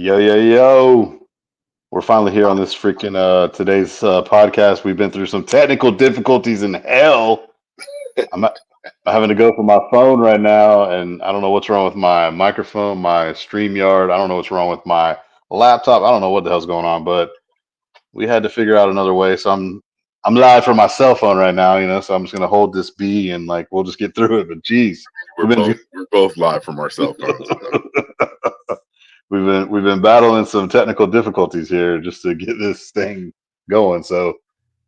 Yo, yo, yo. We're finally here on this freaking today's podcast. We've been through some technical difficulties in hell. I'm, I'm having to go for my phone right now, and I don't know what's wrong with my microphone, my StreamYard. I don't know what's wrong with my laptop. I don't know what the hell's going on, but we had to figure out another way. So I'm live from my cell phone right now, so I'm just gonna hold this B and like we'll just get through it. But geez, We're we've been both we're both live from our cell phones. So. we've been battling some technical difficulties here just to get this thing going. So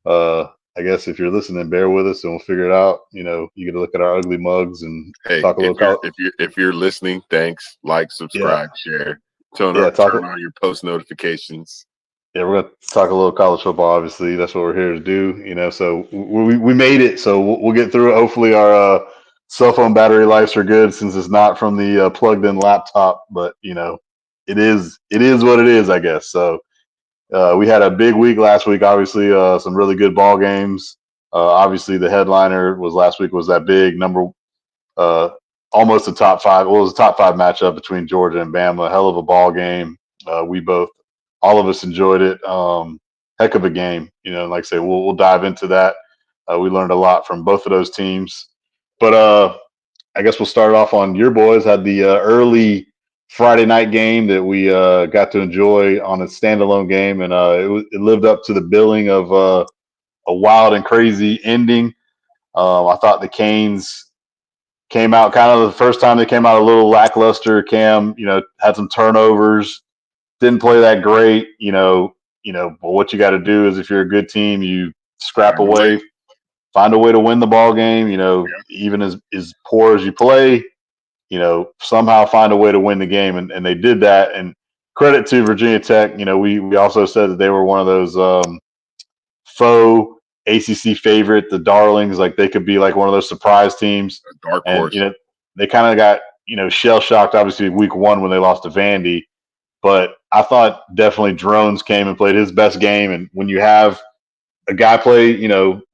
uh I guess if you're listening, bear with us and we'll figure it out. You get to look at our ugly mugs and Hey, talk a little if you're listening, thanks. Like, yeah. subscribe, share. Turn Yeah, on, talk turn on your post notifications. yeah, we're gonna talk a little college football, obviously. That's what we're here to do, so we made it, so we'll get through it. Hopefully our cell phone battery lives are good since it's not from the plugged in laptop, but it is what it is, I guess. So we had a big week last week. Obviously, some really good ball games. Obviously, the headliner was last week was that big number, uh, almost a top five. Well, it was a top five matchup between Georgia and Bama. Hell of a ball game. All of us enjoyed it. Heck of a game. Like I say, we'll dive into that. We learned a lot from both of those teams. But I guess we'll start off on your boys had the early Friday night game that we got to enjoy on a standalone game, and it lived up to the billing of a wild and crazy ending. I thought the Canes came out kind of the first time they came out a little lackluster. Cam, had some turnovers, didn't play that great. But what you got to do is if you're a good team, you scrap Find a way. away, find a way to win the ball game. Even as poor as you play, somehow find a way to win the game. And they did that. And credit to Virginia Tech. We also said that they were one of those faux ACC favorite, the darlings. Like they could be like one of those surprise teams. Dark And, horse. they kind of got, shell shocked, obviously, week one when they lost to Vandy. But I thought definitely Drones came and played his best game. And when you have a guy play,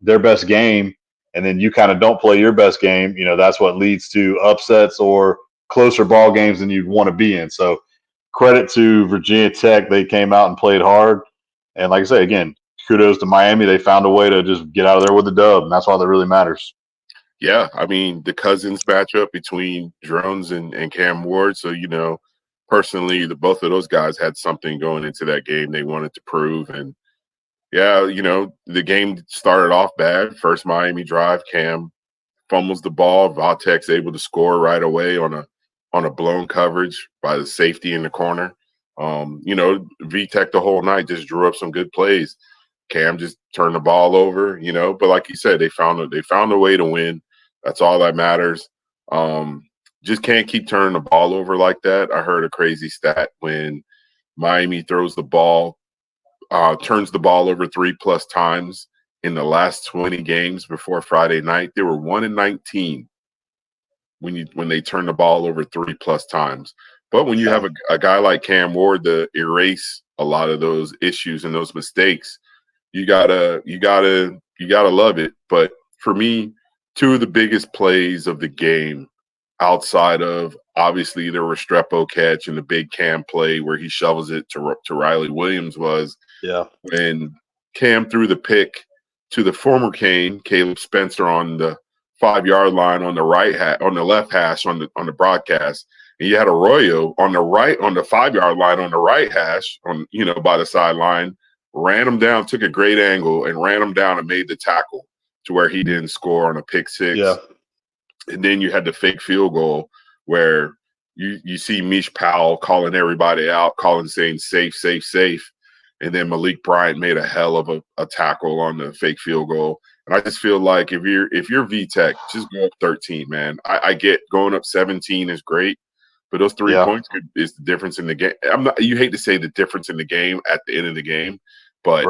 their best game, and then you kind of don't play your best game, that's what leads to upsets or closer ball games than you'd want to be in. So credit to Virginia Tech. They came out and played hard. And like I say, again, kudos to Miami. They found a way to just get out of there with a dub. And that's all that really matters. Yeah, I mean the Cousins matchup between Drones and Cam Ward. So personally, both of those guys had something going into that game they wanted to prove, and yeah, the game started off bad. First Miami drive, Cam fumbles the ball. Vatek's able to score right away on a blown coverage by the safety in the corner. VTech the whole night just drew up some good plays. Cam just turned the ball over, But like you said, they found a way to win. That's all that matters. Just can't keep turning the ball over like that. I heard a crazy stat when Miami throws the ball, turns the ball over 3+ times in the last 20 games before Friday night. They were 1-19 when they turn the ball over 3+ times. But when you have a guy like Cam Ward to erase a lot of those issues and those mistakes, you gotta love it. But for me, two of the biggest plays of the game, outside of obviously the Restrepo catch and the big Cam play where he shovels it to Riley Williams, was when Cam threw the pick to the former Cane, Caleb Spencer, on the 5-yard line on the on the left hash on the broadcast. And you had Arroyo on the 5-yard line on the right hash by the sideline, ran him down, took a great angle and ran him down and made the tackle to where he didn't score on a pick six. Yeah. And then you had the fake field goal where you see Mish Powell calling everybody out, saying safe, safe, safe. And then Malik Bryant made a hell of a tackle on the fake field goal. And I just feel like if you're VTech, just go up 13, man. I get going up 17 is great, but those 3 points is the difference in the game. You hate to say the difference in the game at the end of the game, but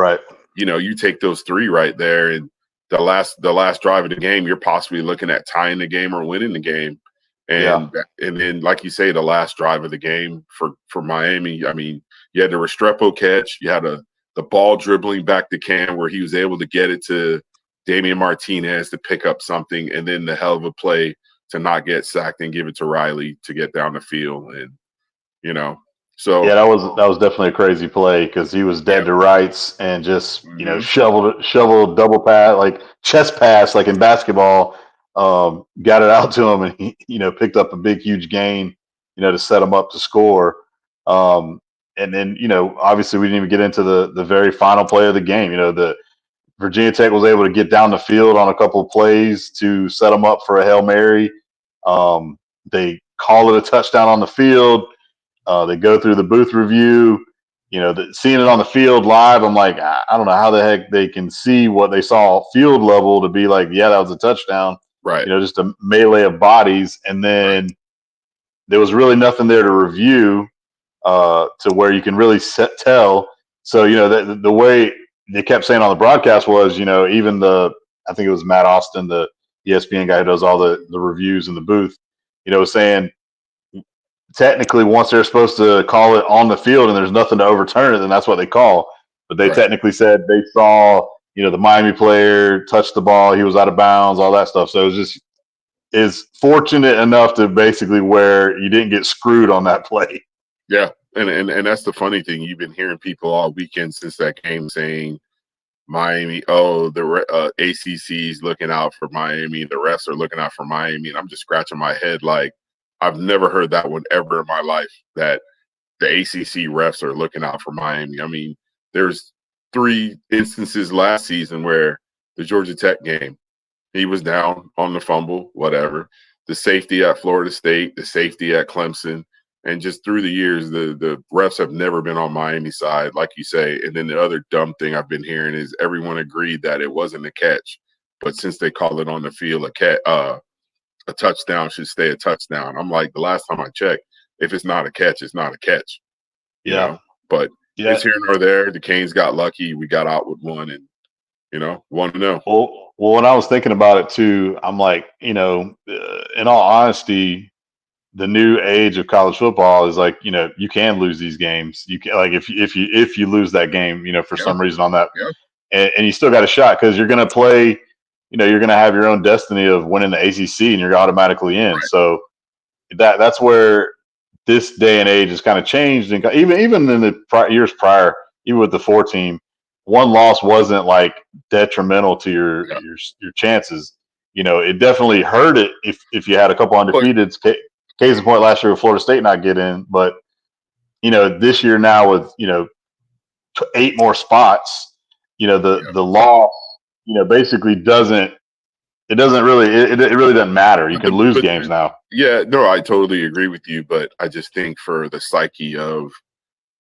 you take those 3 right there, and the last drive of the game, you're possibly looking at tying the game or winning the game. And then, like you say, the last drive of the game for Miami, I mean, you had the Restrepo catch, you had the ball dribbling back to Cam where he was able to get it to Damian Martinez to pick up something, and then the hell of a play to not get sacked and give it to Riley to get down the field. And, Yeah, So, that was definitely a crazy play because he was yeah. dead to rights and just Hmm. shoveled double pass like chest pass like in basketball, got it out to him and he picked up a big huge gain to set him up to score. And then obviously we didn't even get into the very final play of the game. The Virginia Tech was able to get down the field on a couple of plays to set them up for a Hail Mary. They call it a touchdown on the field. They go through the booth review. Seeing it on the field live, I'm like, I don't know how the heck they can see what they saw field level to be like, yeah, that was a touchdown. Right. Just a melee of bodies, and then there was really nothing there to review to where you can really tell. So the way they kept saying on the broadcast was, even I think it was Matt Austin, the ESPN guy who does all the reviews in the booth, was saying technically once they're supposed to call it on the field and there's nothing to overturn it, then that's what they call. But they Right. technically said they saw, the Miami player touch the ball, he was out of bounds, all that stuff. So it was just is fortunate enough to basically where you didn't get screwed on that play. Yeah. And that's the funny thing. You've been hearing people all weekend since that game saying Miami, oh, the ACC's looking out for Miami. The refs are looking out for Miami. And I'm just scratching my head like I've never heard that one ever in my life, that the ACC refs are looking out for Miami. I mean, there's 3 instances last season where the Georgia Tech game, he was down on the fumble, whatever. The safety at Florida State, the safety at Clemson. And just through the years, the refs have never been on Miami's side, like you say. And then the other dumb thing I've been hearing is everyone agreed that it wasn't a catch. But since they call it on the field, a touchdown should stay a touchdown. I'm like, the last time I checked, if it's not a catch, it's not a catch. Yeah. But Yeah. it's here nor there. The Canes got lucky. We got out with one, and 1-0. Well, when I was thinking about it too, I'm like, in all honesty, the new age of college football is like, you can lose these games. You can, like, if you lose that game, for Yeah, some reason on that, yeah, and you still got a shot because you're going to play, you're going to have your own destiny of winning the ACC and you're automatically in. right. So that's where this day and age has kind of changed. And even in the years prior, even with the 4 team, one loss wasn't like detrimental to Yeah. your chances. It definitely hurt it if you had a couple But undefeateds. Case in point, last year with Florida State not get in, but this year now with 8 more spots, yeah, the loss basically doesn't really it really doesn't matter. You but can the lose but games now. yeah, no, I totally agree with you. But I just think for the psyche of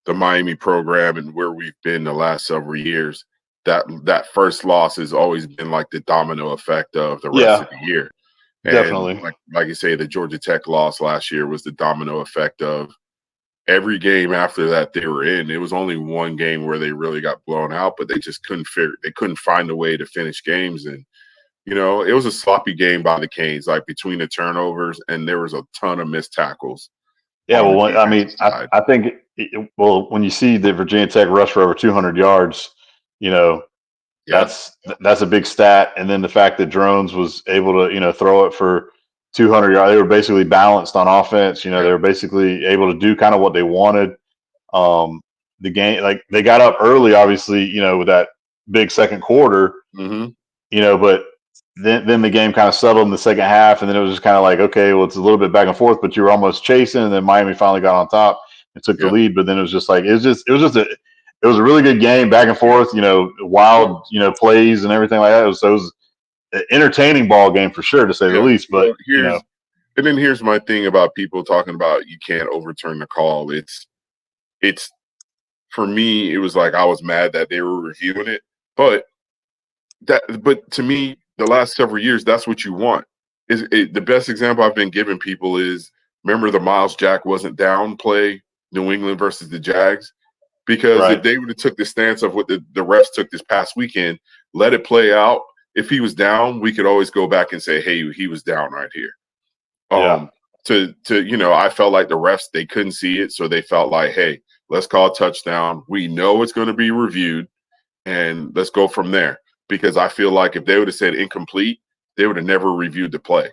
the Miami program and where we've been the last several years, that first loss has always been like the domino effect of the rest Yeah, of the year. And definitely. like you say, the Georgia Tech loss last year was the domino effect of every game after that they were in. It was only one game where they really got blown out, but they just couldn't find a way to finish games. And it was a sloppy game by the Canes, like between the turnovers, and there was a ton of missed tackles Yeah, on the well, I defensive mean, side. I think, well, when you see the Virginia Tech rush for over 200 yards, you know, Yeah, that's a big stat. And then the fact that Drones was able to, throw it for 200 yards, they were basically balanced on offense. They yeah. were basically able to do kind of what they wanted. Um, the game, like they got up early, obviously, with that big second quarter, Mm-hmm. but then the game kind of settled in the second half, and then it was just kind of like, okay, well, it's a little bit back and forth, but you were almost chasing, and then Miami finally got on top and took the Yeah, lead. But then it was just like it was a really good game, back and yeah. forth, Well, wild, plays and everything like that. It was an entertaining ball game for sure, to say the yeah. least. But Well, here's my thing about people talking about you can't overturn the call. It's for me, it was like I was mad that they were reviewing it, but but to me, the last several years, that's what you want. The best example I've been giving people is remember the Miles Jack wasn't down play New England versus the Jags, because if right, they would have took the stance of what the refs took this past weekend, let it play out. If he was down, we could always go back and say, hey, he was down right here. yeah, I felt like the refs, they couldn't see it, so they felt like, hey, let's call a touchdown. We know it's going to be reviewed, and let's go from there. Because I feel like if they would have said incomplete, they would have never reviewed the play.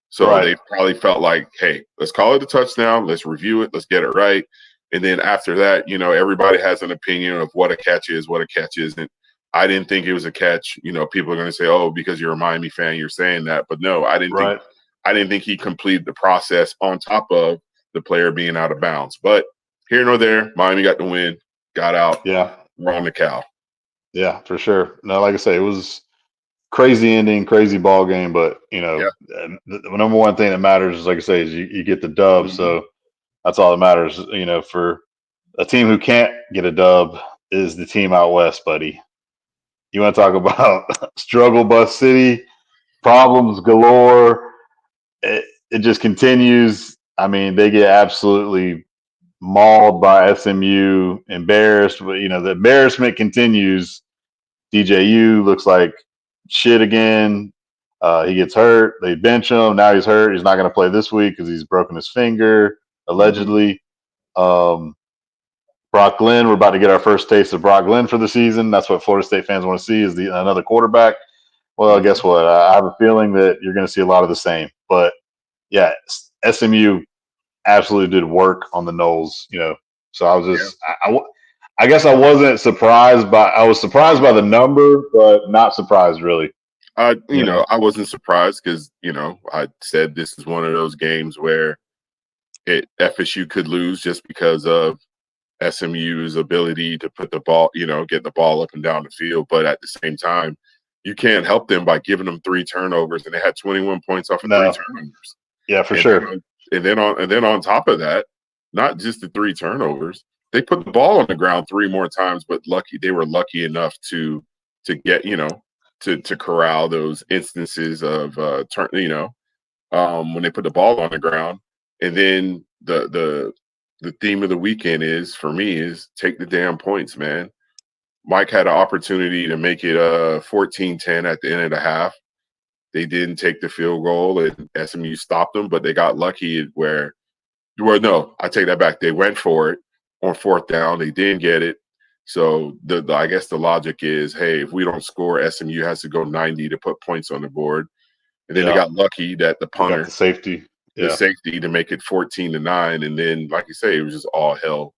So right, they probably felt like, hey, let's call it a touchdown. Let's review it. Let's get it right. And then after that, you know, everybody has an opinion of what a catch is, what a catch isn't. I didn't think it was a catch. You know, people are going to say, "Oh, because you're a Miami fan, you're saying that." But no, Right. I didn't think he completed the process on top of the player being out of bounds. But here nor there, Miami got the win, got out, Yeah. we're on the cow. Yeah, for sure. No, like I say, it was crazy ending, crazy ball game, but Yeah. the number one thing that matters is, like I say, is you get the dub. Mhm. So that's all that matters. For a team who can't get a dub is the team out west, buddy. You want to talk about struggle bus city, problems galore. It just continues. I mean, they get absolutely mauled by SMU, embarrassed. But the embarrassment continues. DJU looks like shit again. He gets hurt. They bench him. Now he's hurt. He's not going to play this week because he's broken his finger, Mhm. allegedly. Um, Brock Glenn, we're about to get our first taste of Brock Glenn for the season. That's what Florida State fans want to see, is another quarterback. Well, guess Mhm. what? I have a feeling that you're going to see a lot of the same. But yeah, SMU absolutely did work on the Knowles. So I was Yeah. just, I guess I wasn't surprised I was surprised by the number, but not surprised really. I wasn't surprised because, I said this is one of those games where FSU could lose just because of SMU's ability to put the ball, get the ball up and down the field. But at the same time, you can't help them by giving them 3 turnovers, and they had 21 points off of 3 turnovers. Yeah, for And sure. then on top of that, not just the 3 turnovers, they put the ball on the ground 3 more times, but they were lucky enough to get, to corral those instances of when they put the ball on the ground. And then the theme of the weekend is, for me, is take the damn points, man. Mike had an opportunity to make it 14-10 at the end of the half. They didn't take the field goal, and SMU stopped them, but they got lucky well, no, I take that back. They went for it on fourth down. They didn't get it. So I guess the logic is, hey, if we don't score, SMU has to go 90 to put points on the board. And then they Yeah, got lucky that they got the safety. the Yeah, safety to make it 14-9. And then, like you say, it was just all hell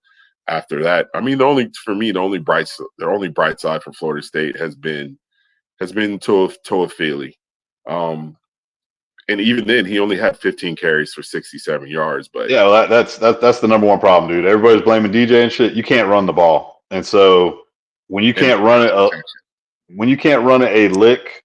after that. I mean, the only bright side for Florida State has been Toa Feely. And even then, he only had 15 carries for 67 yards. But yeah. Well, that's the number one problem, dude. Everybody's blaming DJ and shit. You can't run the ball, and so when you and can't run it a lick,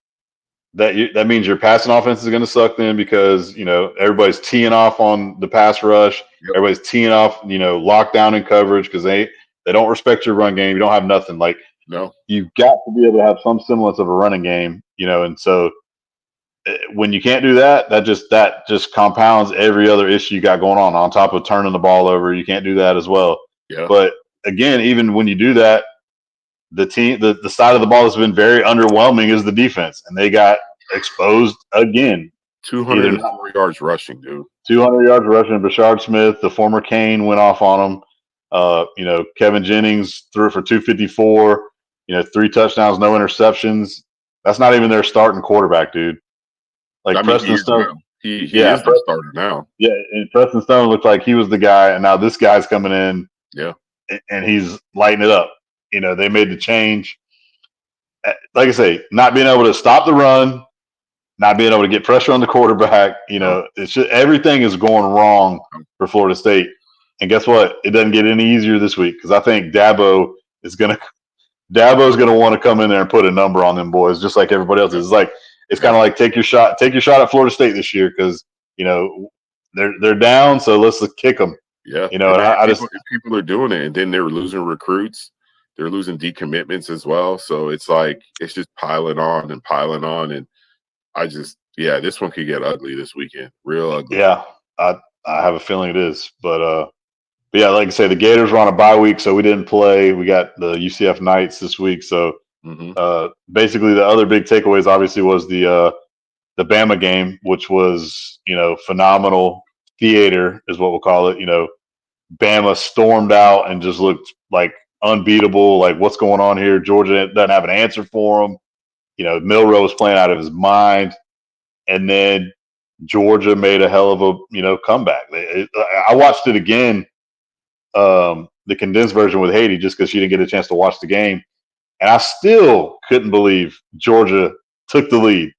that means your passing offense is going to suck then, because everybody's teeing off on the pass rush. yep, Everybody's teeing off, lockdown and coverage, because they don't respect your run game. You don't have nothing. Like, no, you've got to be able to have some semblance of a running game, and so when you can't do that, that just compounds every other issue you got going on top of turning the ball over. You can't do that as well. yeah, But again, even when you do that, the side of the ball that's been very underwhelming is the defense, and they got exposed again. Either 204 yards rushing, dude. 200 yards rushing. Bashard Smith, the former Kane, went off on him. Kevin Jennings threw it for 254. 3 touchdowns, no interceptions. That's not even their starting quarterback, dude. Like I mean, he Preston is Stone. now. He Yeah, is the starter now. yeah. And Preston Stone looked like he was the guy, and now this guy's coming in, Yeah, and he's lighting it up. They made the change. Like I say, not being able to stop the run, not being able to get pressure on the quarterback. no, It's just everything is going wrong for Florida State. And guess what? It doesn't get any easier this week, because I think Dabo's gonna want to come in there and put a number on them boys, just like everybody else is. It's kind of like take your shot at Florida State this year, because they're down, so let's kick them. yeah. And And I just people are doing it, and then they're losing recruits. They're losing decommitments as well. So it's like it's just piling on and piling on, and this one could get ugly this weekend, real ugly. yeah, I have a feeling it is, but yeah, like I say, the Gators were on a bye week, so we didn't play. We got the UCF Knights this week, so Hmm. basically the other big takeaways obviously was the Bama game, which was phenomenal theater is what we'll call it. Bama stormed out and just looked like unbeatable. Like, what's going on here? Georgia doesn't have an answer for them. Milroe was playing out of his mind, and then Georgia made a hell of a comeback. I watched it again, the condensed version with Haiti just because she didn't get a chance to watch the game. And I still couldn't believe Georgia took the lead.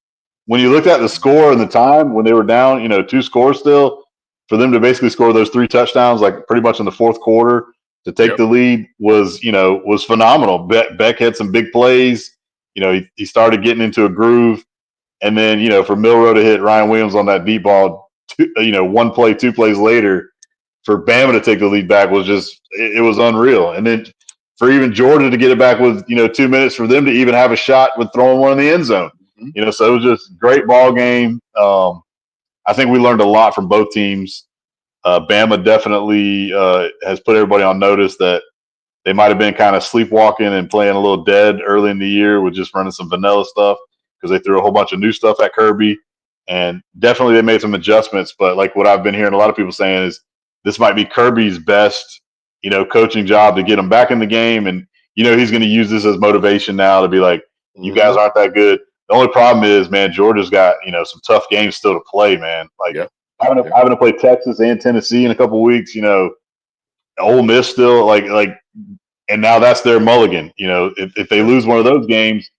When you looked at the score and the time when they were down, 2 scores still, for them to basically score those 3 touchdowns, like pretty much in the fourth quarter, to take the lead was phenomenal. Beck had some big plays. He started getting into a groove. And then, for Milroe to hit Ryan Williams on that deep ball, 1 play, 2 plays later, for Bama to take the lead back was just it was unreal. And then for even Georgia to get it back with 2 minutes for them to even have a shot with throwing one in the end zone. So it was just a great ball game. I think we learned a lot from both teams. Bama definitely has put everybody on notice that they might have been kind of sleepwalking and playing a little dead early in the year with just running some vanilla stuff because they threw a whole bunch of new stuff at Kirby. And definitely they made some adjustments. But like what I've been hearing a lot of people saying is this might be Kirby's best, coaching job to get him back in the game. And, he's going to use this as motivation now to be like, you guys aren't that good. The only problem is, man, Georgia's got, some tough games still to play, man. Like having to play Texas and Tennessee in a couple of weeks, Ole Miss still and now that's their mulligan. If they lose one of those games,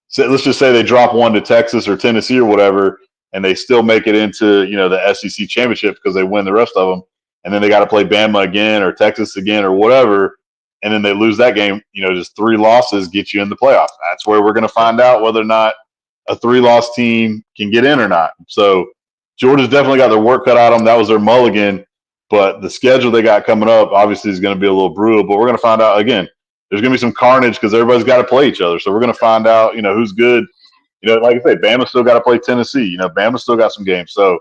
so let's just say they drop one to Texas or Tennessee or whatever, and they still make it into, the SEC championship because they win the rest of them. And then they got to play Bama again or Texas again or whatever. And then they lose that game, just 3 losses get you in the playoffs. That's where we're going to find out whether or not a 3-loss team can get in or not. So Georgia's definitely got their work cut out of them. That was their mulligan. But the schedule they got coming up obviously is going to be a little brutal. But we're going to find out, again, there's going to be some carnage because everybody's got to play each other. So we're going to find out, who's good. Like I say, Bama still got to play Tennessee. Bama still got some games. So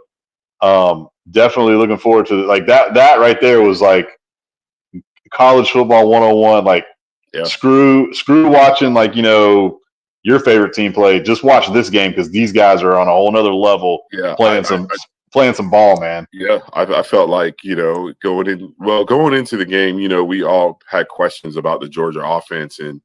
definitely looking forward to like that. That right there was like college football 101. Like screw watching your favorite team play. Just watch this game because these guys are on a whole nother level playing some ball, man. Yeah, I felt like, going into the game, we all had questions about the Georgia offense and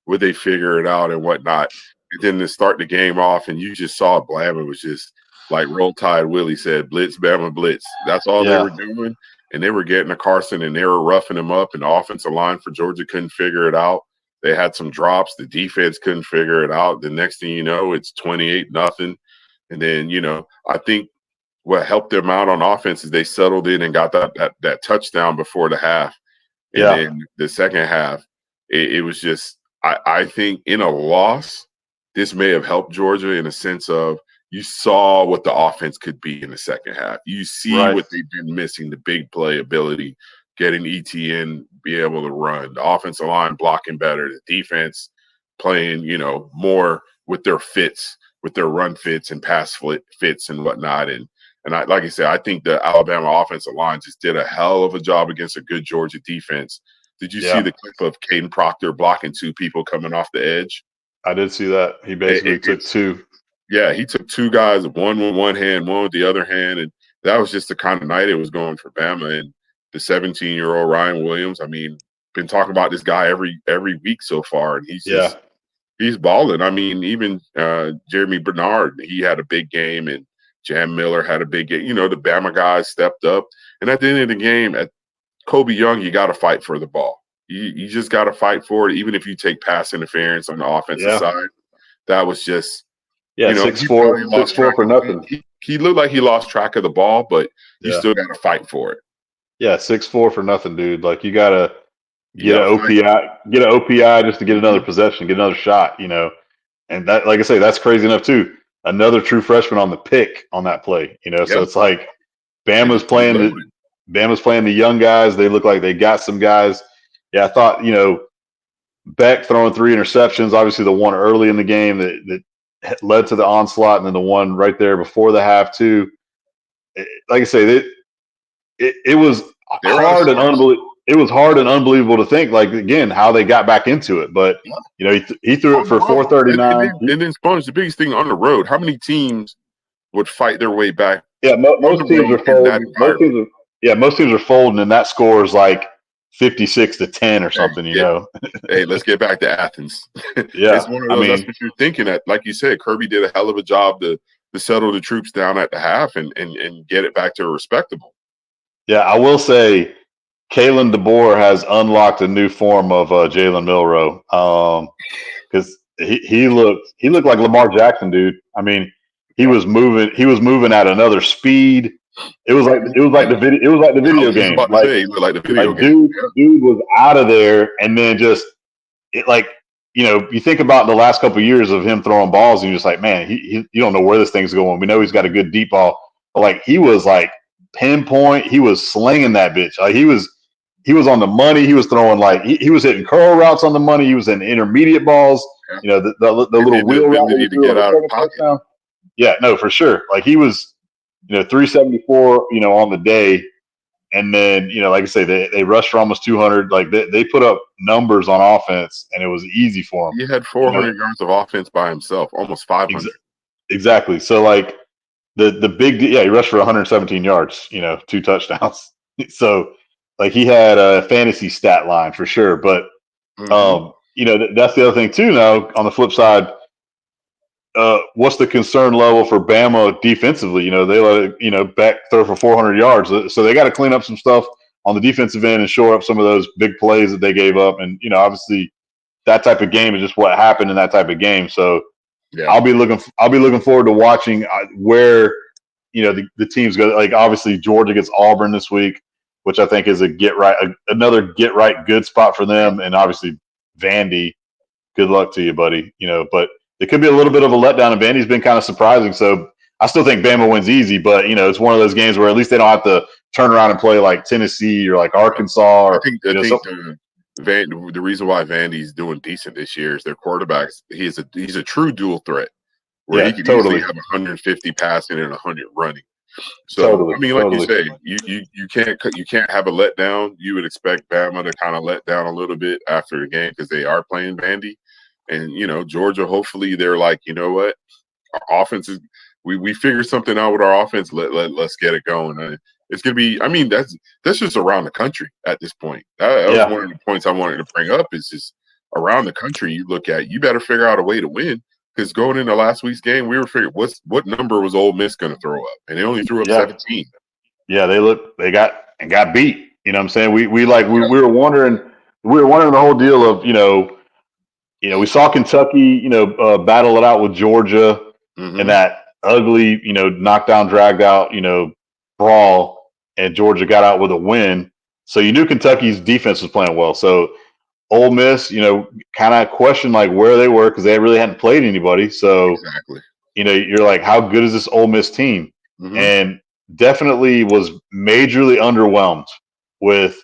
would they figure it out and whatnot. And then to start the game off, and you just saw Bama was just like Roll Tide Willie said, blitz, Bama, blitz. That's all they were doing. And they were getting to Carson and they were roughing him up, and the offensive line for Georgia couldn't figure it out. They had some drops. The defense couldn't figure it out. The next thing you know, it's 28-0. And then, I think what helped them out on offense is they settled in and got that touchdown before the half. And then the second half, it was just I think in a loss, this may have helped Georgia in a sense of you saw what the offense could be in the second half. You see what they've been missing, the big play ability, getting ETN, be able to run, the offensive line blocking better, the defense playing, more with their fits, with their run fits and pass fits and whatnot. And I, like I said, I think the Alabama offensive line just did a hell of a job against a good Georgia defense. Did you see the clip of Caden Proctor blocking 2 people coming off the edge? I did see that. He basically took 2. Yeah, he took 2 guys, one with one hand, one with the other hand, and that was just the kind of night it was going for Bama. And the 17-year-old Ryan Williams, I mean, been talking about this guy every week so far, and he's balling. I mean, even Jeremy Bernard, he had a big game, and Jam Miller had a big game. The Bama guys stepped up. And at the end of the game, at Kobe Young, you got to fight for the ball. You just got to fight for it, even if you take pass interference on the offensive side. That was just – 6'4" for nothing. He looked like he lost track of the ball, but you still got to fight for it. Yeah, 6'4" for nothing, dude. Like you gotta get an OPI just to get another possession, get another shot, And that, like I say, that's crazy enough too. Another true freshman on the pick on that play, So it's like Bama's playing the young guys. They look like they got some guys. Yeah, I thought Beck throwing 3 interceptions. Obviously, the one early in the game that led to the onslaught, and then the one right there before the half too. Like I say, it was hard and unbelievable. It was hard and unbelievable to think, like, again, how they got back into it. But he threw it for 439. And then Sponge, the biggest thing on the road, how many teams would fight their way back? Yeah, most teams are folding. Most teams are folding, and that score is like 56-10 or something. Hey, let's get back to Athens. It's one of those. That's what you're thinking. At like you said, Kirby did a hell of a job to settle the troops down at the half and get it back to a respectable. Yeah, I will say Kalen DeBoer has unlocked a new form of Jalen Milroe. Because he looked like Lamar Jackson, dude. I mean, he was moving at another speed. It was like the I video was just game. about to say, he looked like the video Like game. dude was out of there, and then just it like you think about the last couple of years of him throwing balls, and you're just like, man, you don't know where this thing's going. We know he's got a good deep ball, but like he was like pinpoint. He was slinging that bitch. Like he was on the money. He was throwing like he was hitting curl routes on the money. He was hitting intermediate balls. Yeah. The little then the wheel route that ability he to threw get on the out of second pocket. touchdown. Yeah, no, for sure. Like he was, 374, on the day. And then, like I say, they rushed for almost 200. Like they put up numbers on offense, and it was easy for them. He had 400 yards of offense by himself, almost 500. Exactly. So like the big, yeah, he rushed for 117 yards. 2 touchdowns. So like he had a fantasy stat line for sure. But that's the other thing too. Now on the flip side, what's the concern level for Bama defensively? They let it, back throw for 400 yards, so they got to clean up some stuff on the defensive end and shore up some of those big plays that they gave up. And obviously, that type of game is just what happened in that type of game. So Yeah. I'll be looking forward to watching where the teams go. Like obviously, Georgia gets Auburn this week, which I think is another get right good spot for them. And obviously, Vandy, good luck to you, buddy. But it could be a little bit of a letdown, and Vandy's been kind of surprising. So I still think Bama wins easy, but it's one of those games where at least they don't have to turn around and play like Tennessee or like Arkansas. Or, I think the reason why Vandy's doing decent this year is their quarterback. He's a true dual threat where he could easily have 150 passing and 100 running. So I mean, like you say, you can't have a letdown. You would expect Bama to kind of let down a little bit after the game because they are playing Vandy. And Georgia, hopefully they're like, you know what, our offense is we figured something out with our offense. Let's get it going. It's gonna be. I mean, that's just around the country at this point. That was one of the points I wanted to bring up. Is just around the country. You look at, you better figure out a way to win. Because going into last week's game, we were figuring what number was Ole Miss going to throw up, and they only threw up 17. Yeah, they got beat. You know what I'm saying? We were wondering the whole deal of we saw Kentucky, battle it out with Georgia in that ugly, knockdown, dragged out, brawl, and Georgia got out with a win. So you knew Kentucky's defense was playing well. So Ole Miss, kind of questioned like where they were because they really hadn't played anybody. So exactly, you're like, how good is this Ole Miss team? And definitely was majorly underwhelmed with.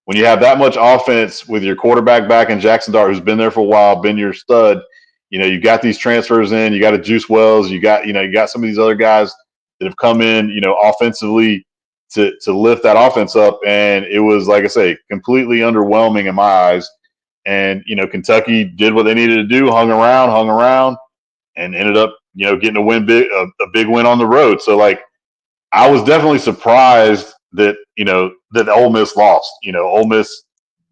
When you have that much offense with your quarterback back in Jackson Dart, who's been there for a while, been your stud, you got these transfers in, you got a Juice Wells, you got some of these other guys that have come in, offensively to lift that offense up. And it was, like I say, completely underwhelming in my eyes. And, Kentucky did what they needed to do, hung around, and ended up, getting a big win on the road. So, like, I was definitely surprised that that Ole Miss lost. Ole Miss,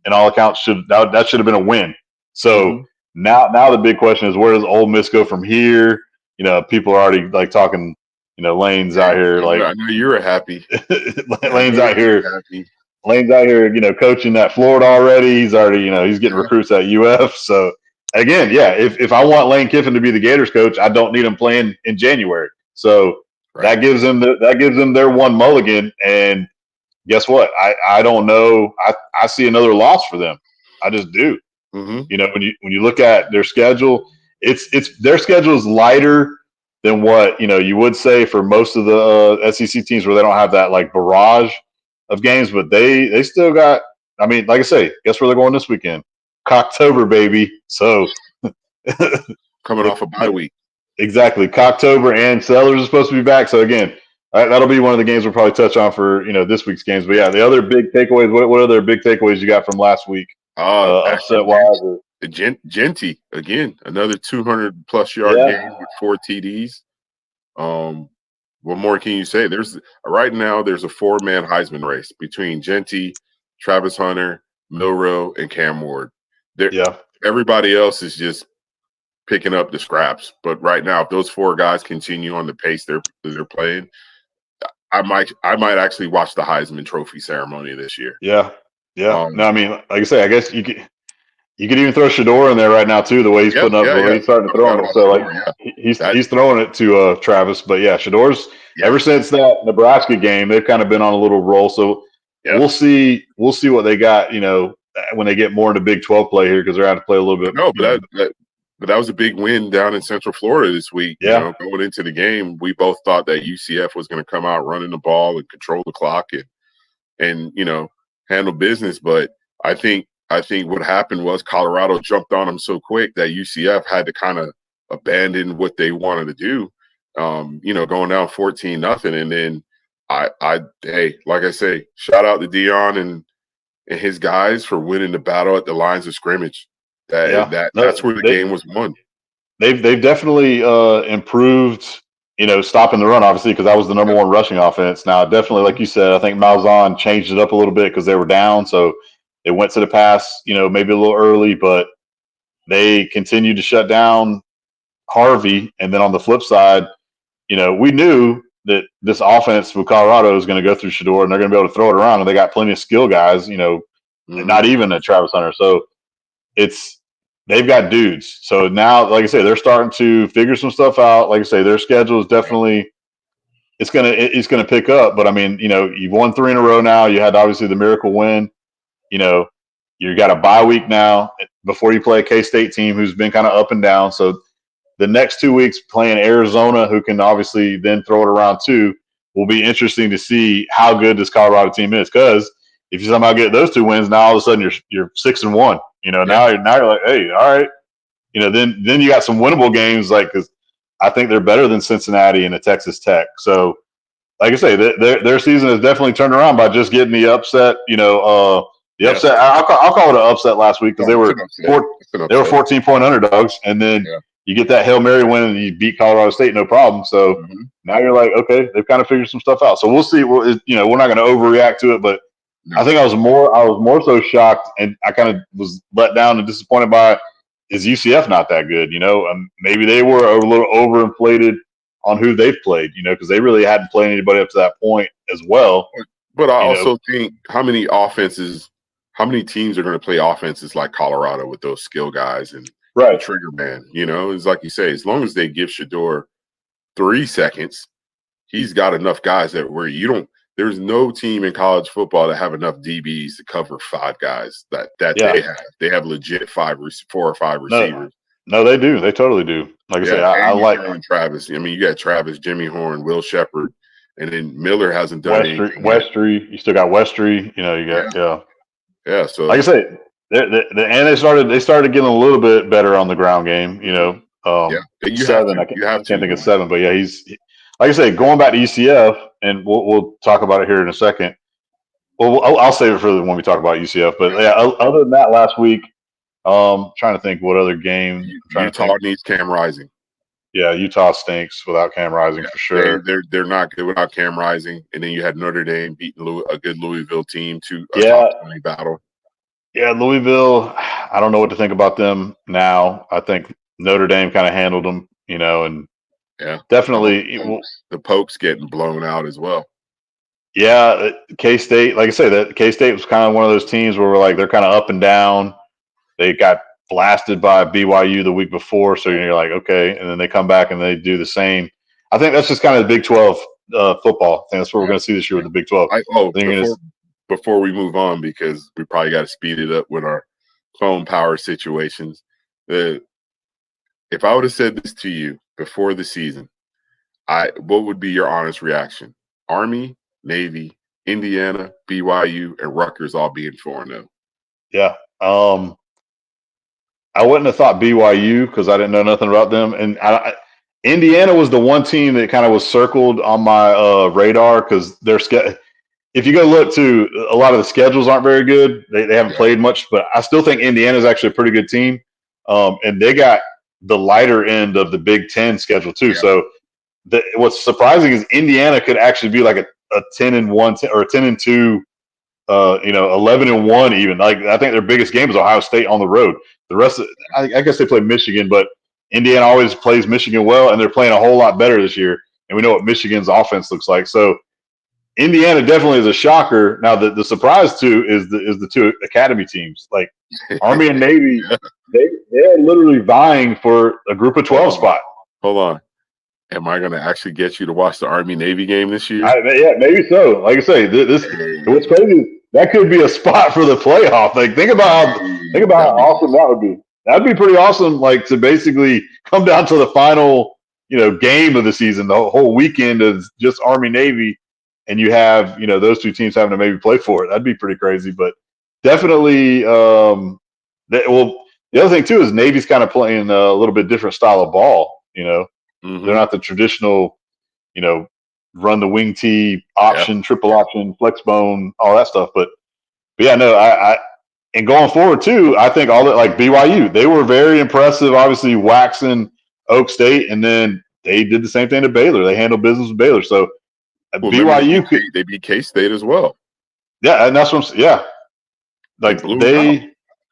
in all accounts, that should have been a win. So now the big question is, where does Ole Miss go from here? People are already like talking. Lane's out here like. I know you were happy. Lane's out here. Lane's out here, coaching at Florida already. He's already, he's getting recruits at UF. So again, yeah, if I want Lane Kiffin to be the Gators coach, I don't need him playing in January. So. Right. That gives them their one mulligan, and guess what? I don't know. I see another loss for them. I just do. When you look at their schedule, it's their schedule is lighter than what you would say for most of the SEC teams where they don't have that like barrage of games, but they still got. I mean, like I say, guess where they're going this weekend? Cocktober, baby. So coming off a bye week. Exactly. Cocktober and Sellers is supposed to be back. So again, that'll be one of the games we'll probably touch on for this week's games. But yeah, the other big takeaways. What other big takeaways you got from last week? Upset wise. Genty again, another 200+ yard game with 4 TDs. What more can you say? There's a 4-man Heisman race between Genty, Travis Hunter, Milroe, and Cam Ward. Everybody else is just picking up the scraps, but right now, if those 4 guys continue on the pace they're playing, I might actually watch the Heisman Trophy ceremony this year. Yeah, Yeah. No, I mean, like I say, I guess you could even throw Shador in there right now too. The way he's Yeah, putting up, the yeah, way yeah. he's starting I to throw forgot it. about So like Shador. Yeah, that. he's throwing it to Travis. But yeah, Shador's Yeah, ever since that Nebraska game, they've kind of been on a little roll. So yeah. we'll see what they got. When they get more into Big 12 play here, because they're going to play a little bit. No, but that was a big win down in Central Florida this week. Yeah. Going into the game, we both thought that UCF was going to come out running the ball and control the clock and handle business. But I think what happened was Colorado jumped on them so quick that UCF had to kind of abandon what they wanted to do. Going down 14-0, and then hey, like I say, shout out to Dion and his guys for winning the battle at the lines of scrimmage. That's where the game was won. They've definitely improved. Stopping the run, obviously, because that was the number one rushing offense. Now, definitely, like you said, I think Malzahn changed it up a little bit because they were down, so they went to the pass. Maybe a little early, but they continued to shut down Harvey. And then on the flip side, we knew that this offense with Colorado is going to go through Shador, and they're going to be able to throw it around, and they got plenty of skill guys. Not even a Travis Hunter. So they've got dudes. So now, like I say, they're starting to figure some stuff out. Like I say, their schedule is definitely it's gonna pick up. But I mean, you've won 3 in a row now. You had obviously the miracle win. You got a bye week now before you play a K-State team who's been kind of up and down. So the next 2 weeks playing Arizona, who can obviously then throw it around too, will be interesting to see how good this Colorado team is. Because if you somehow get those 2 wins, now all of a sudden you're 6-1. Now you're like, hey, all right. Then you got some winnable games, like, because I think they're better than Cincinnati and the Texas Tech. So, like I say, their season has definitely turned around by just getting the upset. The upset. I'll call it an upset last week because they were 14-point underdogs, and then you get that Hail Mary win and you beat Colorado State no problem. So now you're like, okay, they've kind of figured some stuff out. So we'll see. We're not going to overreact to it, but I think I was more so shocked, and I kind of was let down and disappointed by is UCF not that good? Maybe they were a little overinflated on who they've played. Because they really hadn't played anybody up to that point as well. But I also think how many teams are going to play offenses like Colorado with those skill guys and the trigger man? It's like you say, as long as they give Shador 3 seconds, he's got enough guys that where you don't. There's no team in college football that have enough DBs to cover 5 guys that they have. They have legit 4 or 5 receivers. No, they do. They totally do. Like I say, I like Travis. I mean, you got Travis, Jimmy Horn, Will Shepherd, and then Miller hasn't done anything. Westry. You still got Westry. You got yeah. So like I say, they started getting a little bit better on the ground game. You 7. I can't think of 7, but yeah, he's like I say, going back to UCF, and we'll talk about it here in a second. Well, I'll save it for when we talk about UCF. But yeah, other than that, last week, trying to think what other game. Utah needs Cam Rising. Yeah, Utah stinks without Cam Rising for sure. They're not good without Cam Rising. And then you had Notre Dame beating a good Louisville team to a top 20 battle. Yeah, Louisville. I don't know what to think about them now. I think Notre Dame kind of handled them, and definitely the Pokes getting blown out as well. Yeah, K-State. Like I say, that K-State was kind of one of those teams where we're like they're kind of up and down. They got blasted by BYU the week before, so you're like, okay, and then they come back and they do the same. I think that's just kind of the Big 12 football. I think that's what we're going to see this year with the Big 12. Before we move on, because we probably got to speed it up with our phone power situations. If I would have said this to you before the season, what would be your honest reaction? Army, Navy, Indiana, BYU, and Rutgers all being 4-0. Yeah. I wouldn't have thought BYU because I didn't know nothing about them. And Indiana was the one team that kind of was circled on my radar because if you go look too, a lot of the schedules aren't very good. They haven't played much, but I still think Indiana is actually a pretty good team. And they got the lighter end of the Big Ten schedule too. Yeah. So what's surprising is Indiana could actually be like a 10-1 or a 10-2, 11-1 even. Like I think their biggest game is Ohio State on the road. The rest of I guess they play Michigan, but Indiana always plays Michigan well, and they're playing a whole lot better this year. And we know what Michigan's offense looks like. So Indiana definitely is a shocker. Now the surprise too is the two academy teams like Army and Navy. Yeah. They're literally vying for a group of 12 spot. Hold on. Am I going to actually get you to watch the Army Navy game this year? Yeah, maybe so. Like I say, this what's crazy is that could be a spot for the playoff. Like think about how awesome that would be. That'd be pretty awesome. Like to basically come down to the final, game of the season, the whole weekend is just Army Navy, and you have those two teams having to maybe play for it. That'd be pretty crazy. But definitely, the other thing too is Navy's kind of playing a little bit different style of ball. They're not the traditional, run the wing tee option, triple option, flex bone, all that stuff. But yeah, no, I and going forward too, I think all that like BYU, they were very impressive, obviously waxing Oak State, and then they did the same thing to Baylor. They handled business with Baylor. So BYU they beat K-State as well. Yeah, and that's what like no,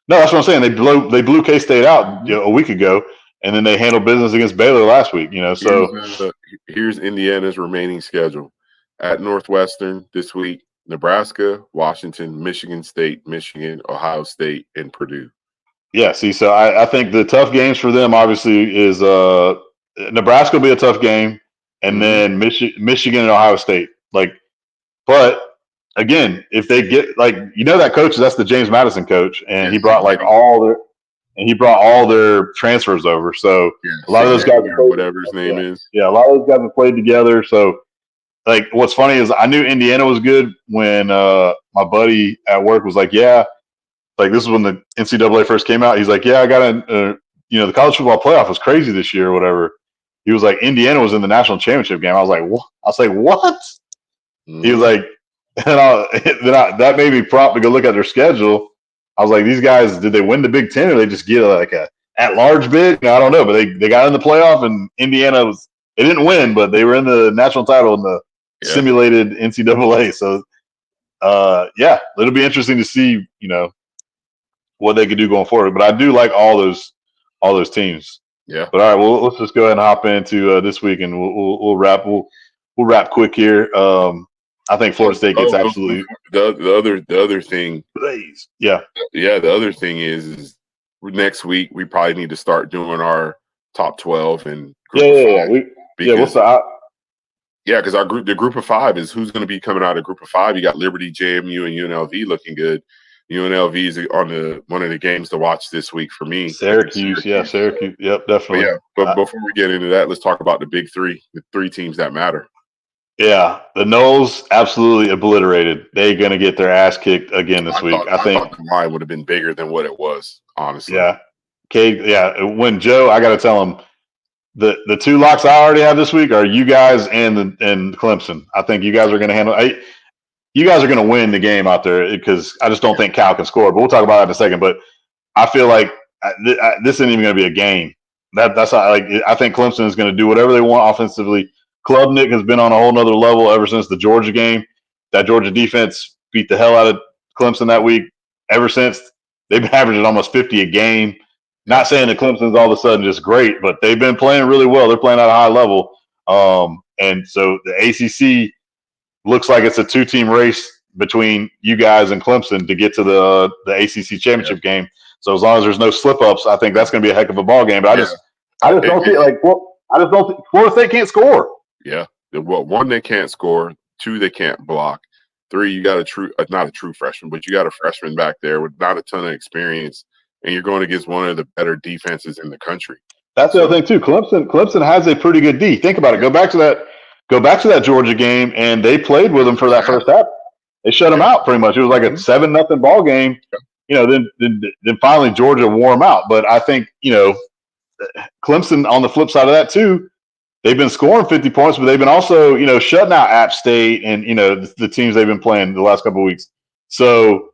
that's what I'm saying. They blew K-State out a week ago, and then they handled business against Baylor last week. So here's Indiana's remaining schedule: at Northwestern this week, Nebraska, Washington, Michigan State, Michigan, Ohio State, and Purdue. Yeah, see, so I think the tough games for them obviously is Nebraska will be a tough game, and then Michigan and Ohio State. But again, if they get that coach, that's the James Madison coach, and he brought all their transfers over. So a lot of those guys, whatever his name is, a lot of those guys have played together. So what's funny is I knew Indiana was good when my buddy at work was like, yeah, this is when the NCAA first came out. He's like, yeah, I got the college football playoff was crazy this year or whatever. He was like, Indiana was in the national championship game. I was like, what? I was like, what? He was like, that made me prompt to go look at their schedule. I was like, these guys, did they win the Big Ten or they just get a at-large bid? I don't know, but they got in the playoff, and Indiana they didn't win, but they were in the national title in the simulated NCAA. So, it'll be interesting to see, what they could do going forward. But I do like all those teams. Yeah. But all right, well, let's just go ahead and hop into this week, and we'll wrap. We'll wrap quick here. I think Florida State gets absolutely the other thing. Yeah. The other thing is next week we probably need to start doing our top 12 and because the group of 5 is who's going to be coming out of group of 5. You got Liberty, JMU, and UNLV looking good. UNLV is on one of the games to watch this week for me. Syracuse. Yep, definitely. But before we get into that, let's talk about the big 3, the 3 teams that matter. Yeah, the Noles absolutely obliterated. They're going to get their ass kicked again this week. I think the line would have been bigger than what it was, honestly. Yeah. When Joe, I got to tell him, the 2 locks I already have this week are you guys and Clemson. I think you guys are going to handle you guys are going to win the game out there because I just don't think Cal can score. But we'll talk about that in a second. But I feel like this isn't even going to be a game. That's how, I think Clemson is going to do whatever they want offensively. Klubnik has been on a whole nother level ever since the Georgia game. That Georgia defense beat the hell out of Clemson that week. Ever since, they've been averaging almost 50 a game. Not saying that Clemson's all of a sudden just great, but they've been playing really well. They're playing at a high level. And so the ACC looks like it's a 2-team race between you guys and Clemson to get to the ACC championship game. So as long as there's no slip-ups, I think that's going to be a heck of a ball game. But I just don't see I just don't think Florida State can't score. Yeah. Well, 1, they can't score. 2, they can't block. 3, you got not a true freshman, but you got a freshman back there with not a ton of experience, and you're going against one of the better defenses in the country. That's the other thing too. Clemson has a pretty good D. Think about it. Go back to that Georgia game, and they played with them for that first half. They shut them out pretty much. It was like a 7-0 ball game. Then finally Georgia wore them out. But I think Clemson on the flip side of that too. They've been scoring 50 points, but they've been also, shutting out App State and, the teams they've been playing the last couple of weeks. So,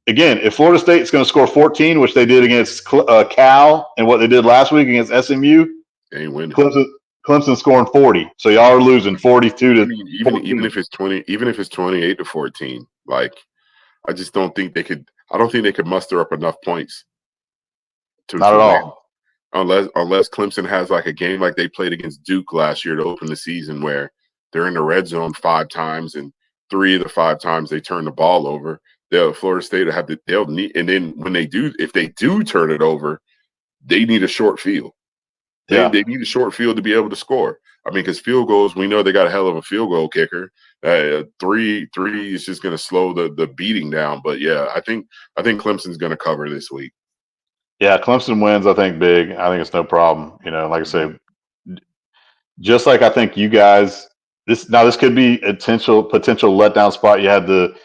again, if Florida State's going to score 14, which they did against Cal and what they did last week against SMU, they ain't winning. Clemson's scoring 40. So, y'all are losing 42 to even if it's 28 to 14, I just don't think they could – I don't think they could muster up enough points to Not at all. Unless Clemson has a game like they played against Duke last year to open the season where they're in the red zone 5 times and 3 of the 5 times they turn the ball over, Florida State will have to they'll need, and then when they do, if they do turn it over, they need a short field. They need a short field to be able to score. I mean, because field goals, we know they got a hell of a field goal kicker. Three is just going to slow the beating down. But yeah, I think Clemson's going to cover this week. Yeah, Clemson wins, I think, big. I think it's no problem. You know, like I say, just like I think you guys, this could be a potential letdown spot. You had the